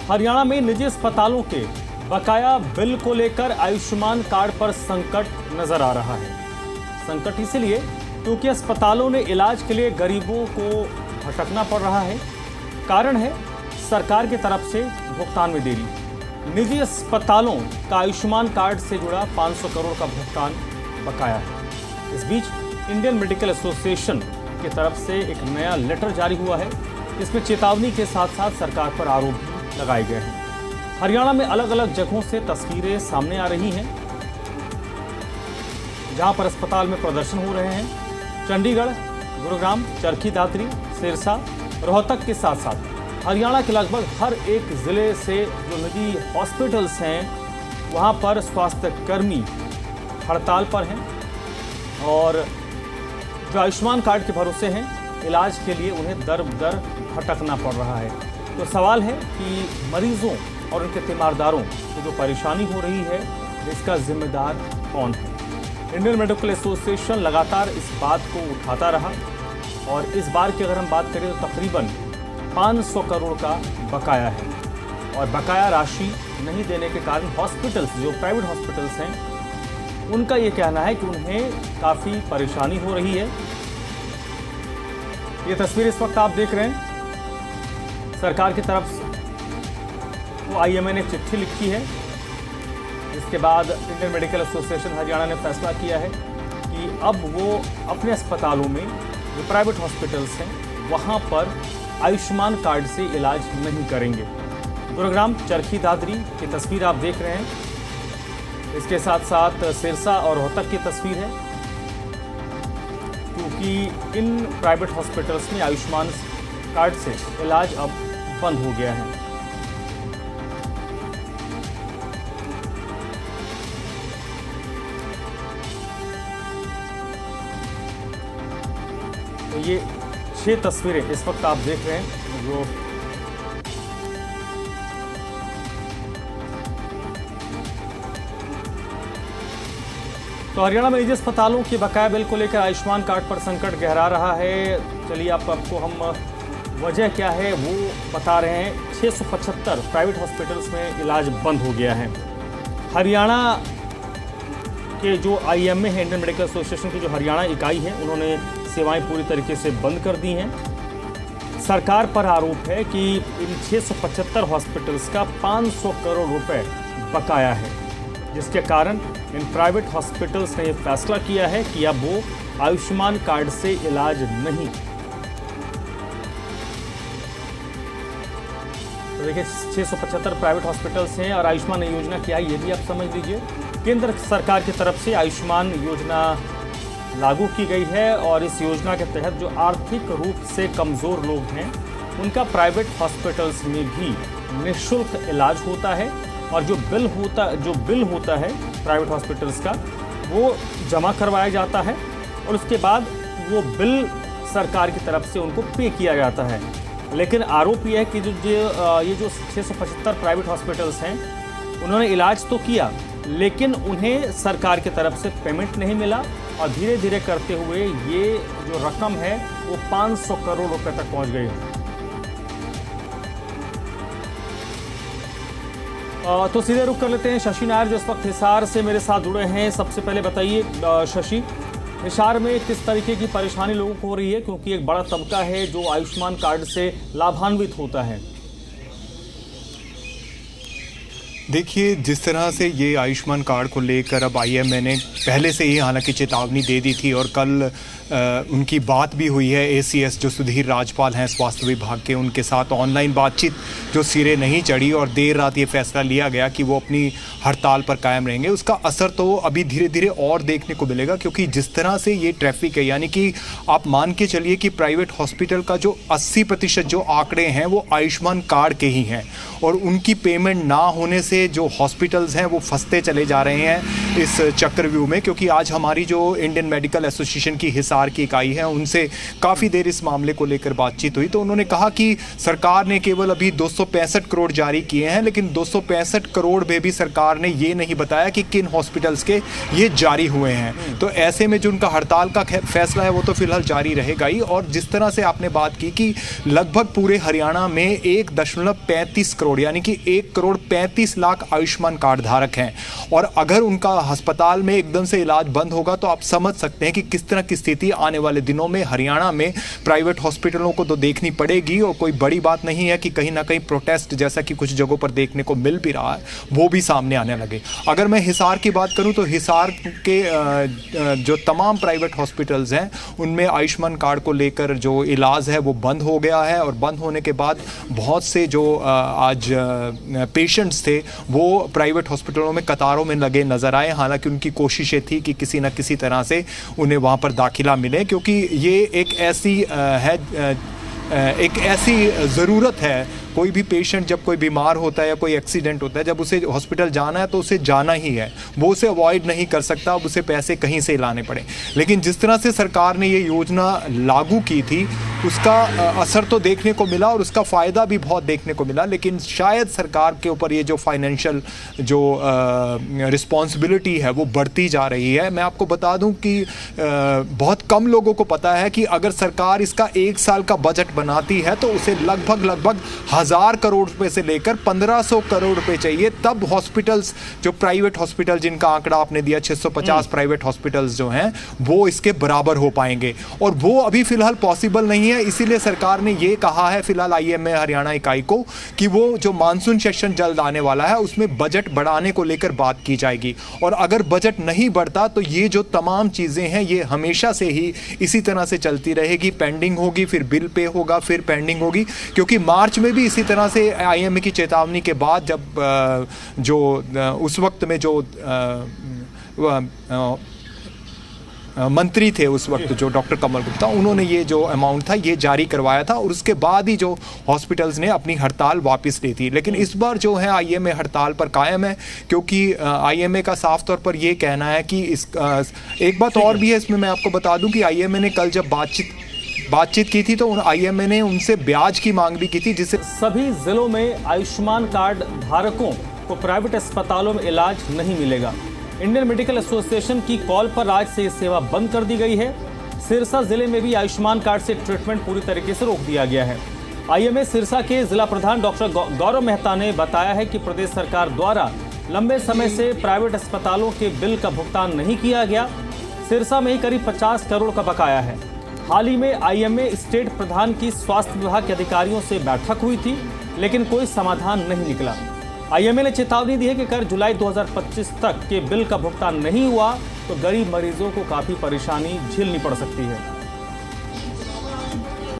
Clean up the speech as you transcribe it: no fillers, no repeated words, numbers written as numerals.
हरियाणा में निजी अस्पतालों के बकाया बिल को लेकर आयुष्मान कार्ड पर संकट नजर आ रहा है। संकट इसलिए क्योंकि अस्पतालों ने इलाज के लिए गरीबों को भटकना पड़ रहा है। कारण है सरकार की तरफ से भुगतान में देरी। निजी अस्पतालों का आयुष्मान कार्ड से जुड़ा 500 करोड़ का भुगतान बकाया है। इस बीच इंडियन मेडिकल एसोसिएशन की तरफ से एक नया लेटर जारी हुआ है। इसमें चेतावनी के साथ साथ सरकार पर आरोप भी लगाए गए हैं। हरियाणा में अलग अलग जगहों से तस्वीरें सामने आ रही हैं जहां पर अस्पताल में प्रदर्शन हो रहे हैं। चंडीगढ़, गुरुग्राम, चरखी दादरी, सिरसा, रोहतक के साथ साथ हरियाणा के लगभग हर एक जिले से जो निजी हॉस्पिटल्स हैं वहां पर स्वास्थ्यकर्मी हड़ताल पर हैं और जो आयुष्मान कार्ड के भरोसे हैं इलाज के लिए उन्हें दर दर भटकना पड़ रहा है। तो सवाल है कि मरीजों और उनके तीमारदारों को जो परेशानी हो रही है इसका जिम्मेदार कौन है। इंडियन मेडिकल एसोसिएशन लगातार इस बात को उठाता रहा और इस बार की अगर हम बात करें तो तकरीबन 500 करोड़ का बकाया है और बकाया राशि नहीं देने के कारण हॉस्पिटल्स, जो प्राइवेट हॉस्पिटल्स हैं, उनका ये कहना है कि उन्हें काफ़ी परेशानी हो रही है। ये तस्वीर इस वक्त आप देख रहे हैं। सरकार की तरफ से वो आईएमए ने चिट्ठी लिखी है। इसके बाद इंडियन मेडिकल एसोसिएशन हरियाणा ने फैसला किया है कि अब वो अपने अस्पतालों में जो प्राइवेट हॉस्पिटल्स हैं वहाँ पर आयुष्मान कार्ड से इलाज नहीं करेंगे। गुरुग्राम, चरखी दादरी की तस्वीर आप देख रहे हैं। इसके साथ साथ सिरसा और रोहतक की तस्वीर है क्योंकि इन प्राइवेट हॉस्पिटल्स में आयुष्मान कार्ड से इलाज अब बंद हो गया है। तो ये 6 तस्वीरें इस वक्त आप देख रहे हैं जो तो हरियाणा में निजी अस्पतालों के बकाया बिल को लेकर आयुष्मान कार्ड पर संकट गहरा रहा है। चलिए आपको हम वजह क्या है वो बता रहे हैं। 675 प्राइवेट हॉस्पिटल्स में इलाज बंद हो गया है। हरियाणा के जो आईएमए है, इंडियन मेडिकल एसोसिएशन की जो हरियाणा इकाई है, उन्होंने सेवाएं पूरी तरीके से बंद कर दी हैं। सरकार पर आरोप है कि इन 675 हॉस्पिटल्स का 500 करोड़ रुपए बकाया है, जिसके कारण इन प्राइवेट हॉस्पिटल्स ने यह फैसला किया है कि अब वो आयुष्मान कार्ड से इलाज नहीं। तो देखिए 675 प्राइवेट हॉस्पिटल्स हैं और आयुष्मान योजना क्या है ये भी आप समझ लीजिए। केंद्र सरकार की तरफ से आयुष्मान योजना लागू की गई है और इस योजना के तहत जो आर्थिक रूप से कमज़ोर लोग हैं उनका प्राइवेट हॉस्पिटल्स में भी निःशुल्क इलाज होता है और जो बिल होता है प्राइवेट हॉस्पिटल्स का वो जमा करवाया जाता है और उसके बाद वो बिल सरकार की तरफ से उनको पे किया जाता है। लेकिन आरोप यह है कि ये जो 675 प्राइवेट हॉस्पिटल्स हैं उन्होंने इलाज तो किया लेकिन उन्हें सरकार की तरफ से पेमेंट नहीं मिला और धीरे धीरे करते हुए ये जो रकम है वो 500 करोड़ रुपए तक पहुंच गई है। तो सीधे रुख कर लेते हैं शशि नायर जो इस वक्त हिसार से मेरे साथ जुड़े हैं। सबसे पहले बताइए शशि, हिसार में किस तरीके की परेशानी लोगों को हो रही है, क्योंकि एक बड़ा तबका है जो आयुष्मान कार्ड से लाभान्वित होता है। देखिए, जिस तरह से ये आयुष्मान कार्ड को लेकर अब आईएमए ने पहले से ही हालांकि चेतावनी दे दी थी और कल उनकी बात भी हुई है। एसीएस जो सुधीर राजपाल हैं स्वास्थ्य विभाग के, उनके साथ ऑनलाइन बातचीत जो सिरे नहीं चढ़ी और देर रात ये फैसला लिया गया कि वो अपनी हड़ताल पर कायम रहेंगे। उसका असर तो अभी धीरे धीरे और देखने को मिलेगा, क्योंकि जिस तरह से ये ट्रैफिक है, यानी कि आप मान के चलिए कि प्राइवेट हॉस्पिटल का जो 80% जो आंकड़े हैं वो आयुष्मान कार्ड के ही हैं और उनकी पेमेंट ना होने से जो हॉस्पिटल्स हैं वो फंसते चले जा रहे हैं। इस चक्रव्यूह में, क्योंकि आज हमारी जो इंडियन मेडिकल एसोसिएशन की हिसार की इकाई है उनसे काफ़ी देर इस मामले को लेकर बातचीत हुई। तो उन्होंने कहा कि सरकार ने केवल अभी 265 करोड़ जारी किए हैं, लेकिन 265 करोड़ में भी सरकार ने ये नहीं बताया कि किन हॉस्पिटल्स के ये जारी हुए हैं। तो ऐसे में जो उनका हड़ताल का फैसला है वो तो फिलहाल जारी रहेगा ही। और जिस तरह से आपने बात की कि लगभग पूरे हरियाणा में 1.35 करोड़ यानी कि 1,35,00,000 आयुष्मान कार्ड धारक हैं, और अगर उनका अस्पताल में एकदम से इलाज बंद होगा तो आप समझ सकते हैं कि किस तरह की स्थिति आने वाले दिनों में हरियाणा में प्राइवेट हॉस्पिटलों को तो देखनी पड़ेगी। और कोई बड़ी बात नहीं है कि कहीं ना कहीं प्रोटेस्ट जैसा कि कुछ जगहों पर देखने को मिल भी रहा है वो भी सामने आने लगे। अगर मैं हिसार की बात करूं तो हिसार के जो तमाम प्राइवेट हॉस्पिटल्स हैं उनमें आयुष्मान कार्ड को लेकर जो इलाज है वो बंद हो गया है, और बंद होने के बाद बहुत से जो आज पेशेंट्स थे वो प्राइवेट हॉस्पिटलों में कतारों में लगे नजर आए। हालांकि उनकी कोशिशें थी कि किसी न किसी तरह से उन्हें वहां पर दाखिला मिले, क्योंकि ये एक ऐसी ज़रूरत है। कोई भी पेशेंट जब कोई बीमार होता है या कोई एक्सीडेंट होता है, जब उसे हॉस्पिटल जाना है तो उसे जाना ही है, वो उसे अवॉइड नहीं कर सकता, अब उसे पैसे कहीं से लाने पड़े। लेकिन जिस तरह से सरकार ने ये योजना लागू की थी उसका असर तो देखने को मिला और उसका फ़ायदा भी बहुत देखने को मिला, लेकिन शायद सरकार के ऊपर ये जो फाइनेंशियल जो रिस्पॉन्सिबिलिटी है वो बढ़ती जा रही है। मैं आपको बता दूं कि बहुत कम लोगों को पता है कि अगर सरकार इसका 1 साल का बजट बनाती है तो उसे लगभग 1000 करोड़ रुपए से लेकर 1500 करोड़ रुपए चाहिए, तब हॉस्पिटल्स जो प्राइवेट हॉस्पिटल जिनका आंकड़ा आपने दिया 650 प्राइवेट हॉस्पिटल्स जो हैं वो इसके बराबर हो पाएंगे, और वो अभी फिलहाल पॉसिबल नहीं है। इसीलिए सरकार ने ये कहा है फिलहाल आईएमए हरियाणा इकाई को कि वो जो मानसून सेशन जल्द आने वाला है उसमें बजट बढ़ाने को लेकर बात की जाएगी, और अगर बजट नहीं बढ़ता तो ये जो तमाम चीजें हैं ये हमेशा से ही इसी तरह से चलती रहेगी, पेंडिंग होगी, फिर बिल पे होगा, फिर पेंडिंग होगी। क्योंकि मार्च में भी इसी तरह से आईएमए की चेतावनी के बाद जब जो उस वक्त में जो मंत्री थे उस वक्त जो डॉक्टर कमल गुप्ता, उन्होंने ये जो अमाउंट था ये जारी करवाया था, और उसके बाद ही जो हॉस्पिटल्स ने अपनी हड़ताल वापस ली थी। लेकिन इस बार जो है आईएमए हड़ताल पर कायम है, क्योंकि आईएमए का साफ तौर पर ये कहना है कि एक बात और भी है इसमें मैं आपको बता दूं कि आईएमए ने कल जब बातचीत की थी तो आईएमए ने उनसे ब्याज की मांग भी की थी, जिससे सभी जिलों में आयुष्मान कार्ड धारकों को प्राइवेट अस्पतालों में इलाज नहीं मिलेगा। इंडियन मेडिकल एसोसिएशन की कॉल पर आज से ये सेवा बंद कर दी गई है। सिरसा जिले में भी आयुष्मान कार्ड से ट्रीटमेंट पूरी तरीके से रोक दिया गया है। आईएमए सिरसा के जिला प्रधान डॉक्टर गौरव मेहता ने बताया है कि प्रदेश सरकार द्वारा लंबे समय से प्राइवेट अस्पतालों के बिल का भुगतान नहीं किया गया। सिरसा में ही करीब 50 करोड़ का बकाया है। हाल ही में आईएमए स्टेट प्रधान की स्वास्थ्य विभाग के अधिकारियों से बैठक हुई थी, लेकिन कोई समाधान नहीं निकला। आईएमए ने चेतावनी दी है कि अगर जुलाई 2025 तक के बिल का भुगतान नहीं हुआ तो गरीब मरीजों को काफ़ी परेशानी झेलनी पड़ सकती है।